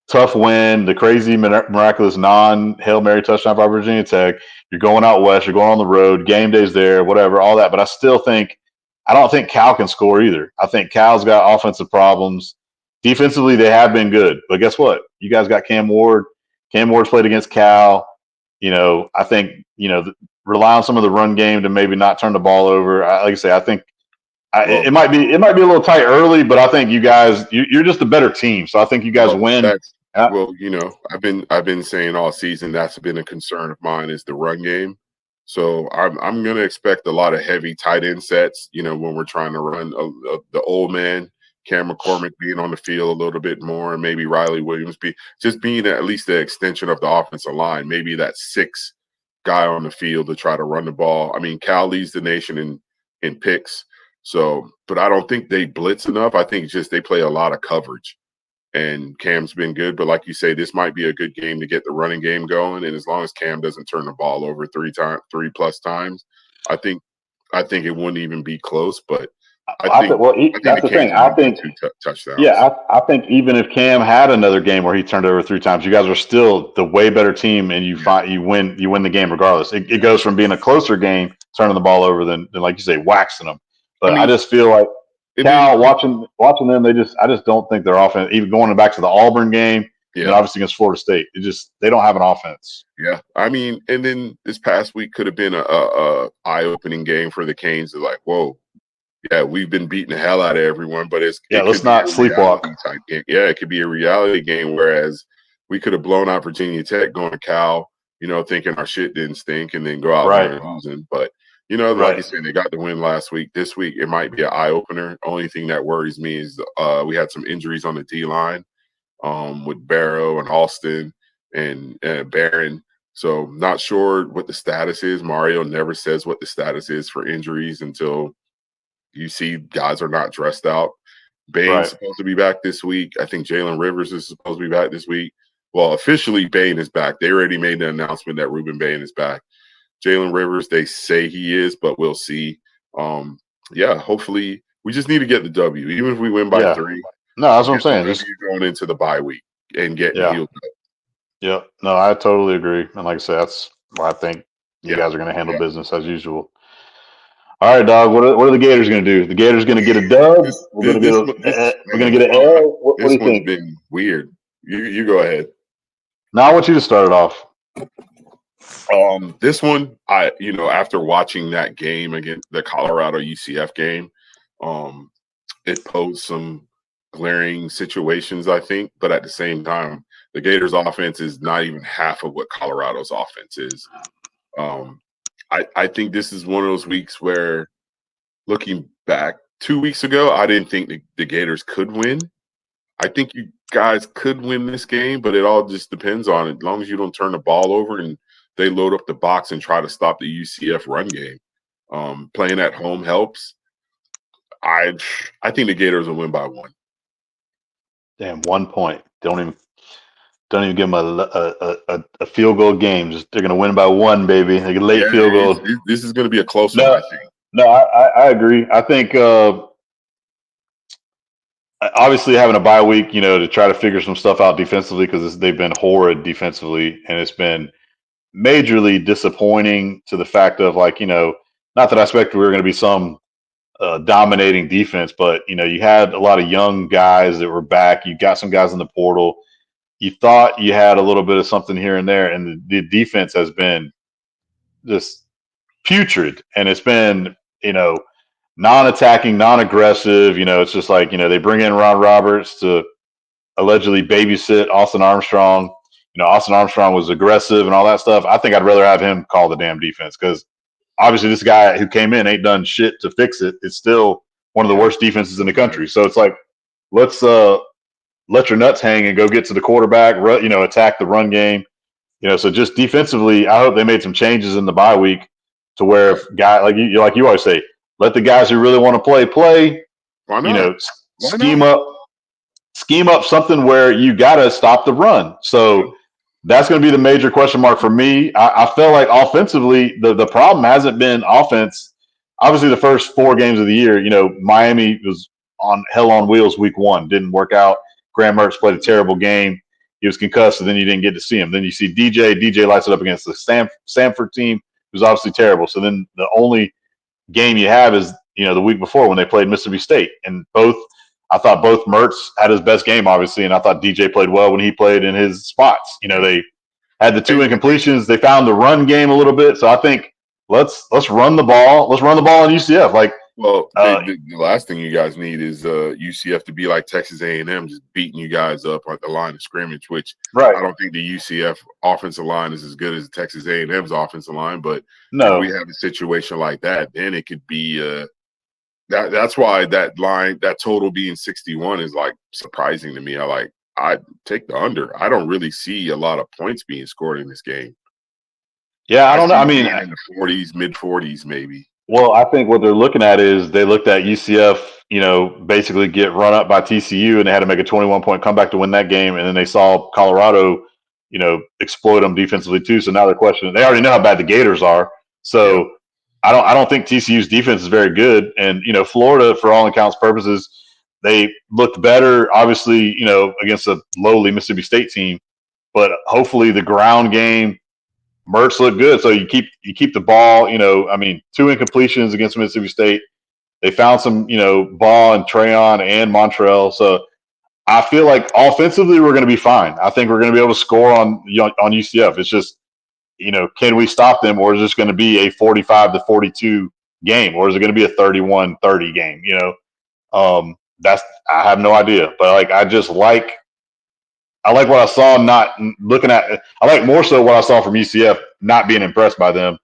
tough win, the crazy miraculous non-Hail Mary touchdown by Virginia Tech. You're going out west, you're going on the road, game day's there, whatever, all that. But I don't think Cal can score either. I think Cal's got offensive problems. Defensively, they have been good. But guess what? You guys got Cam Ward. Cam Ward's played against Cal. You know, I think, rely on some of the run game to maybe not turn the ball over. Like I say, I think it might be a little tight early, but I think you guys, you're just a better team. So I think you guys win. Well, I've been saying all season that's been a concern of mine is the run game. So I'm going to expect a lot of heavy tight end sets. When we're trying to run the old man, Cam McCormick being on the field a little bit more, and maybe Riley Williams being at least the extension of the offensive line. Maybe that 6th guy on the field to try to run the ball. I mean, Cal leads the nation in picks. So, but I don't think they blitz enough. I think just they play a lot of coverage. And Cam's been good, but like you say, this might be a good game to get the running game going. And as long as Cam doesn't turn the ball over 3+ times, I think it wouldn't even be close. But I think that's the thing. I think 2 touchdowns. Yeah, I think even if Cam had another game where he turned over 3 times, you guys are still the way better team, and you win the game regardless. It goes from being a closer game, turning the ball over, than like you say, waxing them. But I just feel like Cal, watching them, I just don't think their offense, even going back to the Auburn game, and obviously against Florida State, they don't have an offense. Yeah, I mean, and then this past week could have been a eye-opening game for the Canes. They're like, whoa, yeah, we've been beating the hell out of everyone, but let's not sleepwalk. Type game. Yeah, it could be a reality game. Whereas we could have blown out Virginia Tech going to Cal, thinking our shit didn't stink, and then go out there and losing. But like you said, they got the win last week. This week, it might be an eye-opener. Only thing that worries me is we had some injuries on the D-line with Barrow and Alston and Barron. So not sure what the status is. Mario never says what the status is for injuries until you see guys are not dressed out. Bain's supposed to be back this week. I think Jalen Rivers is supposed to be back this week. Well, officially, Bain is back. They already made the announcement that Ruben Bain is back. Jalen Rivers, they say he is, but we'll see. Hopefully, we just need to get the W, even if we win by 3. No, that's what I'm saying. Just going into the bye week and getting healed up. Yeah, no, I totally agree. And like I said, that's why I think you guys are going to handle business as usual. All right, dog. What are the Gators going to do? The Gators going to get a dub? We're going to get an L? What do you think? This one's been weird. You go ahead. Now I want you to start it off. This one, after watching that game against the Colorado UCF game, it posed some glaring situations, I think. But at the same time, the Gators' offense is not even half of what Colorado's offense is. I think this is one of those weeks where, looking back 2 weeks ago, I didn't think the Gators could win. I think you guys could win this game, but it all just depends on it. As long as you don't turn the ball over and they load up the box and try to stop the UCF run game. Playing at home helps. I think the Gators will win by 1. Damn, 1 point. Don't even give them a field goal game. They're going to win by 1, baby. They get late field goal. This is going to be a close one, I think. No, I agree. I think obviously having a bye week, to try to figure some stuff out defensively, because they've been horrid defensively, and it's been majorly disappointing to the fact of, like, not that I expect we were going to be some dominating defense, but you had a lot of young guys that were back. You got some guys in the portal. You thought you had a little bit of something here and there, and the defense has been just putrid, and it's been non-attacking, non-aggressive. It's just like they bring in Ron Roberts to allegedly babysit Austin Armstrong. Austin Armstrong was aggressive and all that stuff. I think I'd rather have him call the damn defense, because obviously this guy who came in ain't done shit to fix it. It's still one of the worst defenses in the country. So it's like, let's let your nuts hang and go get to the quarterback, attack the run game. So just defensively, I hope they made some changes in the bye week to where if like you always say, let the guys who really want to play. Why not? Scheme up something where you got to stop the run. So that's going to be the major question mark for me. I feel like offensively, the problem hasn't been offense. Obviously, the first 4 games of the year, Miami was on hell on wheels week 1. Didn't work out. Graham Mertz played a terrible game. He was concussed, and then you didn't get to see him. Then you see DJ. DJ lights it up against the Samford team, who's obviously terrible. So then the only game you have is, the week before when they played Mississippi State. And I thought both Mertz had his best game, obviously, and I thought DJ played well when he played in his spots. They had the 2 incompletions. They found the run game a little bit. So I think let's run the ball. Let's run the ball on UCF. The last thing you guys need is UCF to be like Texas A&M, just beating you guys up at the line of scrimmage, which I don't think the UCF offensive line is as good as Texas A&M's offensive line. But if we have a situation like that, then it could be that's why that total being 61 is surprising to me. I take the under. I don't really see a lot of points being scored in this game. Yeah, I don't know. I mean, in the 40s, mid 40s, maybe. Well, I think what they're looking at is they looked at UCF, basically get run up by TCU, and they had to make a 21-point comeback to win that game. And then they saw Colorado, exploit them defensively too. So now they're questioning. They already know how bad the Gators are. So I don't think TCU's defense is very good. And Florida, for all accounts purposes, they looked better, obviously, against a lowly Mississippi State team. But hopefully the ground game. Mertz looked good, so you keep the ball. 2 incompletions against Mississippi State. They found some, Ball and Trayon and Montrell. So I feel like offensively we're going to be fine. I think we're going to be able to score on UCF. It's just, can we stop them, or is this going to be a 45-42 game, or is it going to be a 31-30 game? I have no idea, but I like what I saw, I like more so what I saw from UCF, not being impressed by them,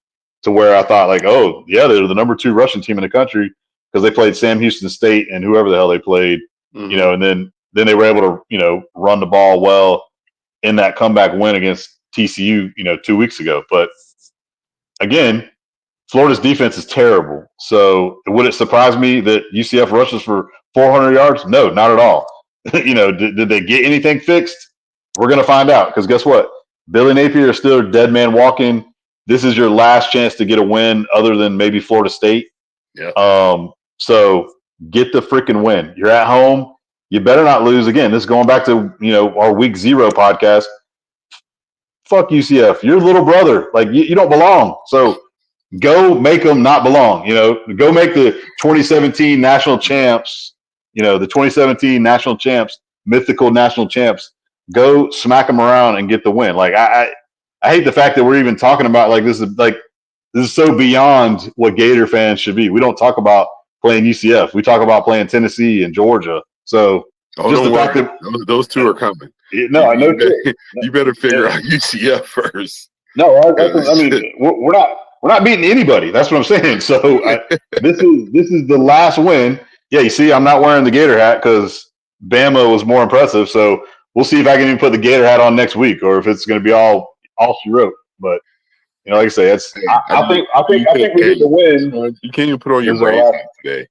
to where I thought they're the number 2 rushing team in the country because they played Sam Houston State and whoever the hell they played, and then they were able to, run the ball well in that comeback win against TCU, 2 weeks ago. But again, Florida's defense is terrible. So would it surprise me that UCF rushes for 400 yards? No, not at all. Did they get anything fixed? We're going to find out, because guess what? Billy Napier is still a dead man walking. This is your last chance to get a win other than maybe Florida State. Yeah. So get the freaking win. You're at home. You better not lose again. This is going back to, our week 0 podcast. Fuck UCF. You're little brother. You don't belong. So go make them not belong. Go make the 2017 national champs, the 2017 national champs, mythical national champs, go smack them around and get the win. I hate the fact that we're even talking about this is so beyond what Gator fans should be. We don't talk about playing UCF. We talk about playing Tennessee and Georgia. So just the fact that those 2 are coming. No, I know. You better figure out UCF first. No, we're not beating anybody. That's what I'm saying. So this is the last win. Yeah, you see, I'm not wearing the Gator hat because Bama was more impressive. So we'll see if I can even put the Gator hat on next week, or if it's going to be all she wrote. But like I say, I think we need to win. You can't even put on your Braves hat today.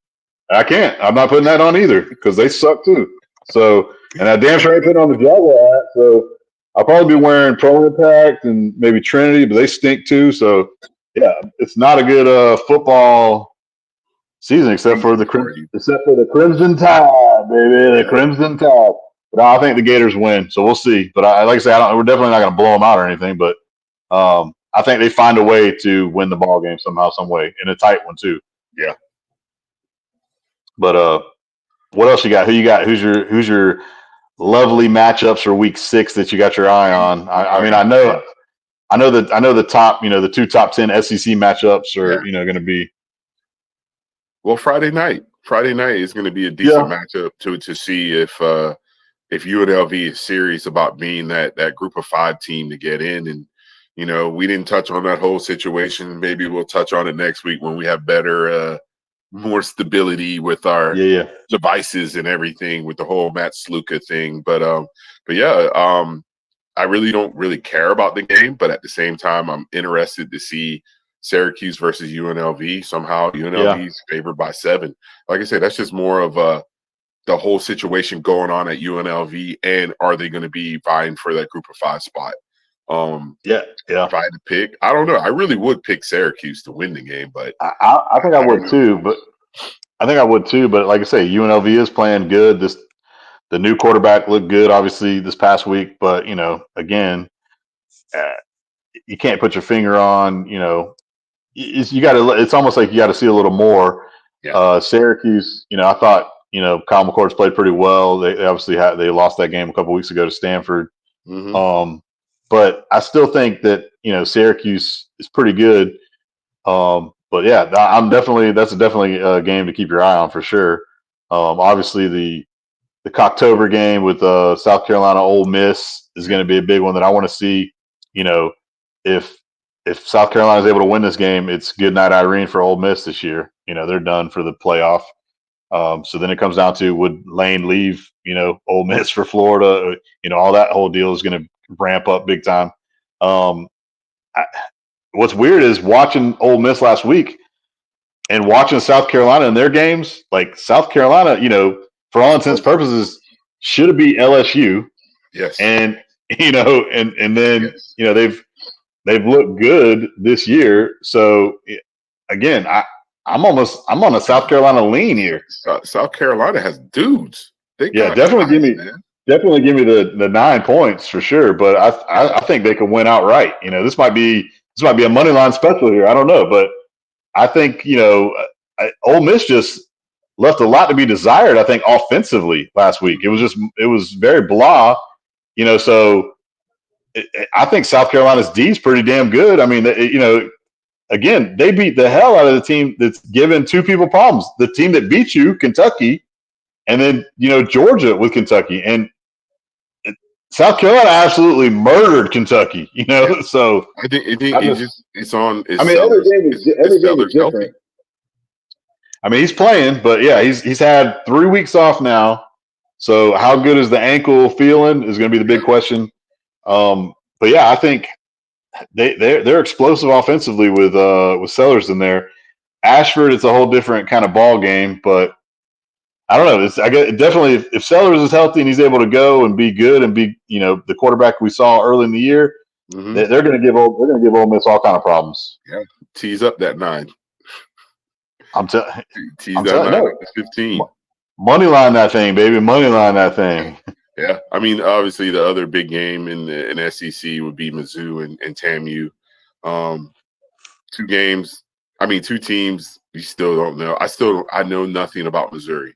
I can't. I'm not putting that on either because they suck too. So, and I damn sure ain't putting on the Jaguar hat. So I'll probably be wearing Pro Impact and maybe Trinity, but they stink too. So yeah, it's not a good football season except for the Crimson Tide, baby, the Crimson Tide. But I think the Gators win, so we'll see. But like I say, we're definitely not going to blow them out or anything. But I think they find a way to win the ball game somehow, some way, in a tight one too. Yeah. But what else you got? Who you got? Who's your lovely matchups for week 6 that you got your eye on? I know the top, the 2 top 10 SEC matchups are going to be. Well, Friday night is going to be a decent matchup to see if UNLV is serious about being that group of 5 team to get in. And we didn't touch on that whole situation. Maybe we'll touch on it next week when we have better more stability with our Yeah, yeah. devices and everything with the whole Matt Sluka thing. But yeah, I really don't really care about the game, but at the same time, I'm interested to see Syracuse versus UNLV. Somehow Yeah. UNLV is favored by 7. Like I said, that's just more of the whole situation going on at UNLV, and are they going to be vying for that group of 5 spot? Yeah. Yeah. If I had to pick, I don't know. I really would pick Syracuse to win the game, but I think I I don't would know. too, but like I say, UNLV is playing good. The new quarterback looked good, obviously, this past week. But again, uh, you can't put your finger on. You got to. It's almost like you got to see a little more. Yeah. Syracuse, I thought Kyle McCord's played pretty well. They obviously they lost that game a couple weeks ago to Stanford. Mm-hmm. But I still think that Syracuse is pretty good. But yeah, that's definitely a game to keep your eye on for sure. Obviously the Cocktober game with South Carolina Ole Miss is going to be a big one that I want to see. You know, if South Carolina is able to win this game, it's good night Irene for Ole Miss this year. They're done for the playoff. So then it comes down to, would Lane leave Ole Miss for Florida? All that whole deal is going to ramp up big time. Um, I, what's weird is watching Ole Miss last week and watching South Carolina in their games. Like South Carolina, for all intents and purposes, should have beat LSU, Yes. and and then Yes. they've looked good this year. So again, I'm on a South Carolina lean here. South Carolina has dudes. They Yeah, got guys, man. definitely give me the 9 points for sure. But I think they could win outright. This might be a money line special here. I don't know, but I think Ole Miss just left a lot to be desired. I think offensively last week, it was very blah. So I think South Carolina's D is pretty damn good. I mean, again, they beat the hell out of the team that's given 2 people problems. The team that beat you, Kentucky, and then Georgia with Kentucky, and South Carolina absolutely murdered Kentucky. Yeah. So I think it's on. I It's mean, sellers. every It's game is sellers different. healthy. I mean, he's playing, but yeah, he's had 3 weeks off now. So how good is the ankle feeling is going to be the big question. But yeah, I think they're explosive offensively with Sellers in there. Ashford, it's a whole different kind of ball game, but I don't know. I guess definitely if Sellers is healthy and he's able to go and be good and be the quarterback we saw early in the year, Mm-hmm. they're going to give Ole Miss all kind of problems. Yeah, tease up that 9. Tease that 9 up to 15. Money line that thing, baby. Money line that thing. Yeah, I mean, obviously the other big game in SEC would be Mizzou and TAMU. 2 games. I mean, 2 teams. We still don't know. I know nothing about Missouri.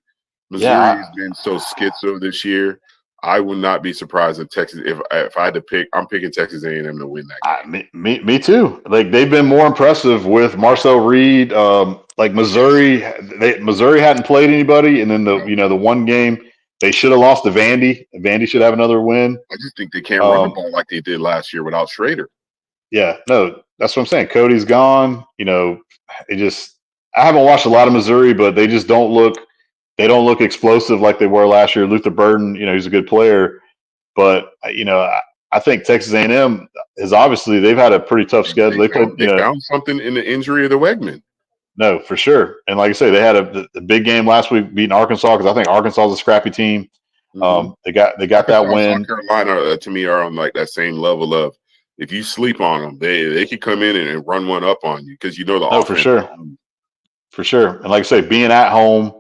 Missouri has been so schizo this year. I would not be surprised if Texas. If I had to pick, I'm picking Texas A&M to win that game. Me too. Like they've been more impressive with Marcel Reed. Like Missouri hadn't played anybody, and then the one game they should have lost to Vandy. Vandy should have another win. I just think they can't run the ball like they did last year without Schrader. Yeah, no, that's what I'm saying. Cody's gone. I haven't watched a lot of Missouri, but they just don't look. They don't look explosive like they were last year. Luther Burden, he's a good player, but I think Texas A&M is obviously they've had a pretty tough schedule. They found something in the injury of the Wegman. No, for sure. And like I say, they had a big game last week beating Arkansas because I think Arkansas is a scrappy team. Mm-hmm. They got Arkansas that win. South Carolina to me are on like that same level of if you sleep on them, they could come in and run one up on you because the offense. For sure. And like I say, being at home.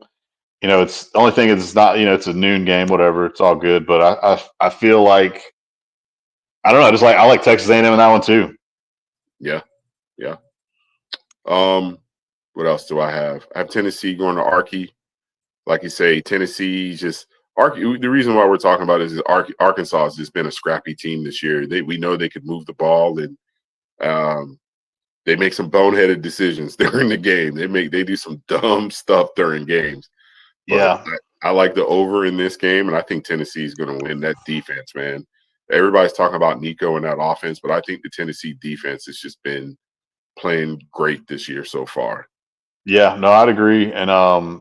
It's the only thing is it's not, it's a noon game, whatever. It's all good. But I feel like, I don't know. I like Texas A&M in that one too. Yeah. Yeah. What else do I have? I have Tennessee going to Arky. Like you say, Tennessee just Arky. The reason why we're talking about it is Arkansas has just been a scrappy team this year. We know they could move the ball and they make some boneheaded decisions during the game. They do some dumb stuff during games. But yeah, I like the over in this game, and I think Tennessee is going to win. That defense, man. Everybody's talking about Nico and that offense, but I think the Tennessee defense has just been playing great this year so far. Yeah, no, I'd agree. And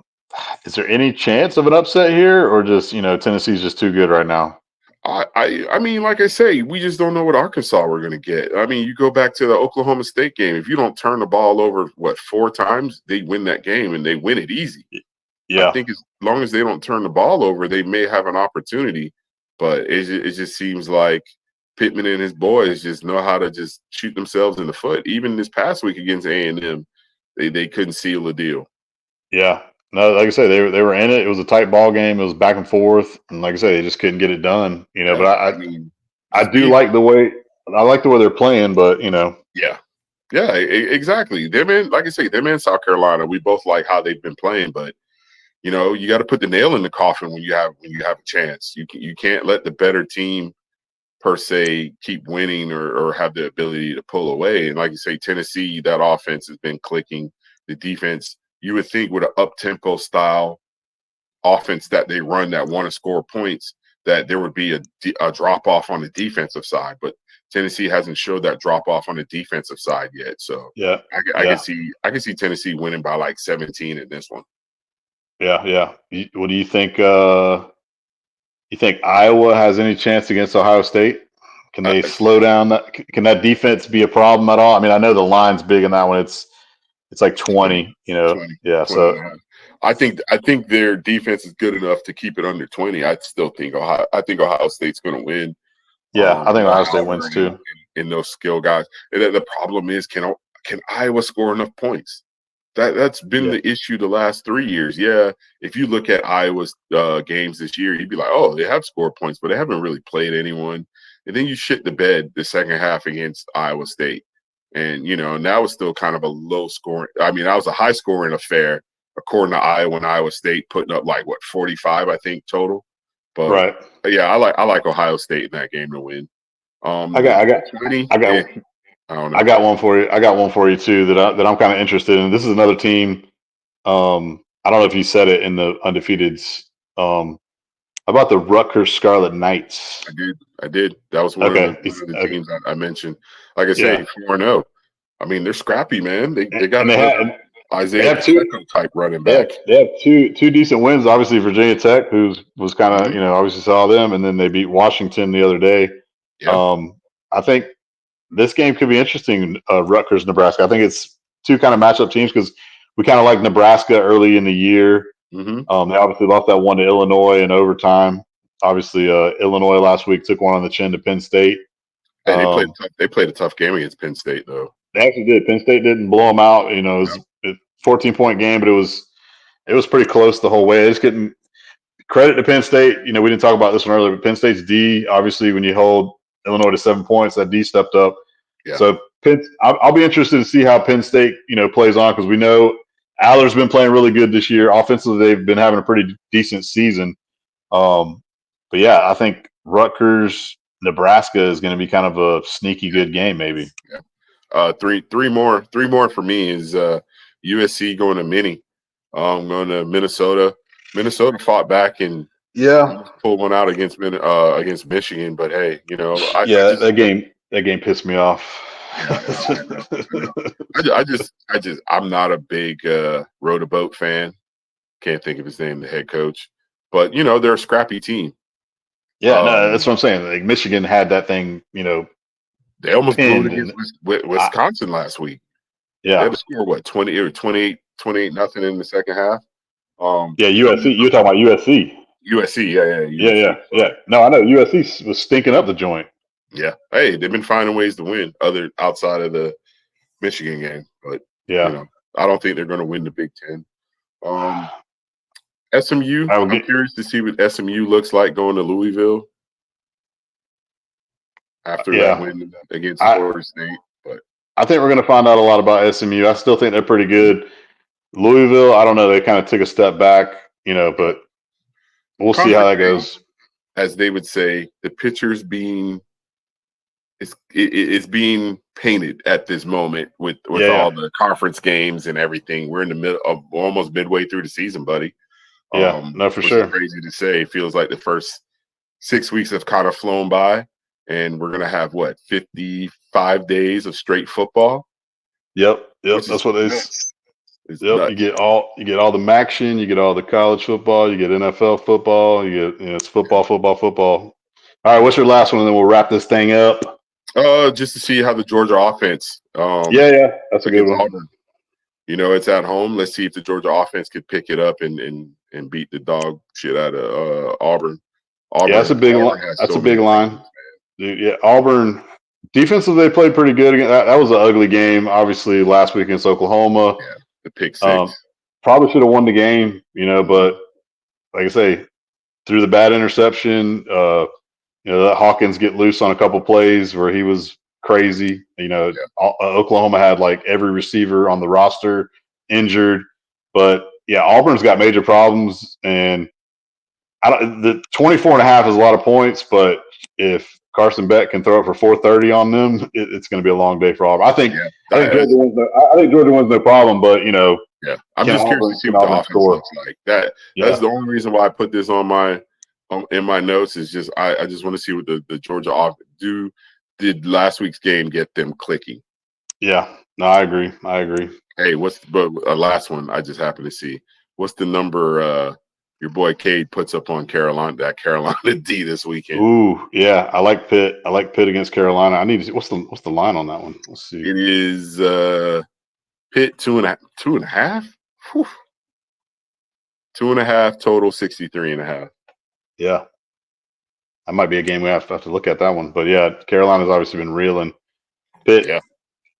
is there any chance of an upset here, or just Tennessee's just too good right now? I mean, like I say, we just don't know what Arkansas we're going to get. I mean, you go back to the Oklahoma State game. If you don't turn the ball over, what, 4 times, they win that game and they win it easy. I Yeah, think as long as they don't turn the ball over, they may have an opportunity. But it just seems like Pittman and his boys just know how to just shoot themselves in the foot. Even this past week against A&M, they couldn't seal the deal. yeah. No, like I say, they were in it. It was a tight ball game. It was back and forth, and like I say, they just couldn't get it done. Yeah, But I mean, I just do defense. like the way they're playing. But Yeah, yeah, exactly. Them in, like I say, them in South Carolina, we both like how they've been playing, but you got to put the nail in the coffin when you have a chance. You can't let the better team per se keep winning or have the ability to pull away. And like you say, Tennessee, that offense has been clicking. The defense, you would think with an up tempo style offense that they run that want to score points, that there would be a drop off on the defensive side. But Tennessee hasn't showed that drop off on the defensive side yet. So yeah, I can yeah, see Tennessee winning by like 17 in this one. yeah, yeah. What do you think? You think Iowa has any chance against Ohio State? Can Uh, they slow down that? Can that defense be a problem at all? I mean, I know the line's big in that one. It's like 20, 20. 20 So and a half. I think their defense is good enough to keep it under 20. I think Ohio State's going to win. yeah, I think No Ohio State Howard wins too. and those skill guys. And the problem is, can Iowa score enough points? That's been Yeah, the issue the last 3 years. Yeah, if you look at Iowa's games this year, you'd be like, oh, they have scored points, but they haven't really played anyone. And then you shit the bed the second half against Iowa State. And that was still kind of a low scoring. I mean, that was a high scoring affair, according to Iowa and Iowa State, putting up like what 45, I think, total. But right. yeah, I like Ohio State in that game to win. I The got, I got, 20, I got, I don't I know. got one for you. I got one for you too that I'm kind of interested in. This is another team. I don't know if you said it in the undefeateds. About the Rutgers Scarlet Knights. I did. That was one of the Okay, one of the teams I mentioned. Like I say, yeah, 4-0. I mean, they're scrappy, man. They got and another they Isaiah have two. Pacheco type running They have, back. they have two decent wins. Obviously, Virginia Tech, who was kind of Hmm. obviously saw them, and then they beat Washington the other day. Yeah. I think this game could be interesting. Rutgers, Nebraska. I think it's two kind of matchup teams because we kind of like Nebraska early in the year. Hmm. They obviously lost that one to Illinois in overtime. Obviously, Illinois last week took one on the chin to Penn State. Hey, they played Um, tough. They played a tough game against Penn State, though. they actually did. Penn State didn't blow them out. It No. was a 14-point game, but it was pretty close the whole way. They just getting credit to Penn State. We didn't talk about this one earlier, but Penn State's D, obviously, when you hold Illinois to 7 points, that D stepped up. Yeah. So I'll be interested to see how Penn State, plays on because we know Aller's been playing really good this year. Offensively, they've been having a pretty decent season. Um, but yeah, I think Rutgers, Nebraska is going to be kind of a sneaky good game, maybe. Yeah. Three more for me is USC going to Mini. Going to Minnesota. Minnesota fought back and Yeah, almost pulled one out against Michigan, but hey, I yeah, just that game pissed me off. yeah, I know. I know. I'm not a big row the boat fan. Can't think of his name, the head coach, but they're a scrappy team. Yeah, no, that's Um, what I'm saying. Like Michigan had that thing, they almost blew it pinned, against and I, Wisconsin last week. They had yeah, to score what 20 or 28 nothing in the second half. yeah, USC. You're Minnesota, talking about USC. USC, yeah, Yeah, USC. yeah, yeah. No, I know USC was stinking up the joint. Yeah. Hey, they've been finding ways to win other outside of the Michigan game, but you Yeah, know, I don't think they're going to win the Big Ten. Um, SMU, I will I'm get. curious to see what SMU looks like going to Louisville after that Yeah, win against I Florida State. But I think we're going to find out a lot about SMU. I still think they're pretty good. Louisville, I don't know. They kind of took a step back, yeah, but we'll see how conference that game, goes. as they would say, the picture's being it's being painted at this moment with Yeah, yeah, all the conference games and everything. We're in the middle of almost midway through the season, buddy. yeah. No, for Which is sure. crazy to say. It feels like the first 6 weeks have kind of flown by, and we're gonna have what 55 days of straight football, Yep, yep. which is That's what it is. nuts. It's Yep, nuts. you get all the action, you get all the college football, you get NFL football, it's football, football, football. All right, what's your last one, and then we'll wrap this thing up. Just to see how the Georgia offense Yeah, that's a good against one. Auburn. It's at home. Let's see if the Georgia offense could pick it up and beat the dog shit out of Auburn. Yeah, that's a big line. has That's so a big many line. weapons, Dude, yeah, Auburn defensively they played pretty good. That was an ugly game, obviously last week against Oklahoma. Yeah, the pick six. Probably should have won the game, but like I say, through the bad interception, let Hawkins get loose on a couple plays where he was crazy. Oklahoma had like every receiver on the roster injured, but yeah, Auburn's got major problems, and the 24.5 is a lot of points, but if Carson Beck can throw it for 430 on them, it's going to be a long day for Auburn. I think Georgia wins no problem, but yeah, I'm just curious to see what the offense looks like. That's the only reason why I put this on my in my notes is just I just want to see what the Georgia offense did last week's game get them clicking. Yeah, no, I agree. Hey, but last one I just happened to see. What's the number your boy Cade puts up on Carolina D this weekend? Ooh, yeah, I like Pitt. I like Pitt against Carolina. I need to see what's the line on that one. Let's see. It is Pitt 2.5. Whew. 2.5 total 63.5. Yeah, that might be a game we have to look at that one. But yeah, Carolina's obviously been reeling. Pitt, yeah.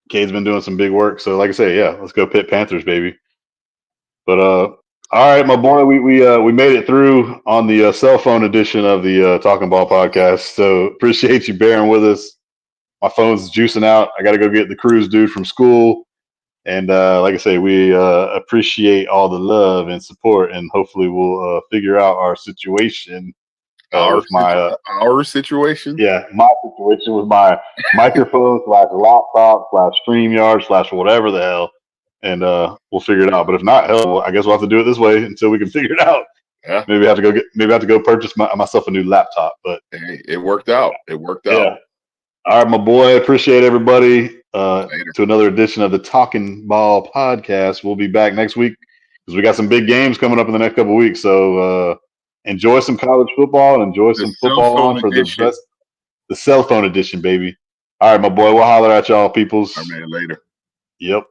Cade's been doing some big work. So like I say, yeah, let's go Pitt Panthers, baby. But all right, my boy, we made it through on the cell phone edition of the Talking Ball podcast. So appreciate you bearing with us. My phone's juicing out. I got to go get the cruise dude from school. And like I say, we appreciate all the love and support, and hopefully we'll figure out our situation. Our situation? Yeah, my situation with my microphone / laptop / StreamYard / whatever the hell. And we'll figure it out. But if not, hell, I guess we'll have to do it this way until we can figure it out. Yeah. Maybe I have to go purchase myself a new laptop. But hey, it worked out. Yeah. All right, my boy. Appreciate everybody. To another edition of the Talking Ball podcast. We'll be back next week because we got some big games coming up in the next couple of weeks. So enjoy some college football and enjoy some football on for the cell phone edition, baby. All right, my boy. We'll holler at y'all, peoples. All right, man, later. Yep.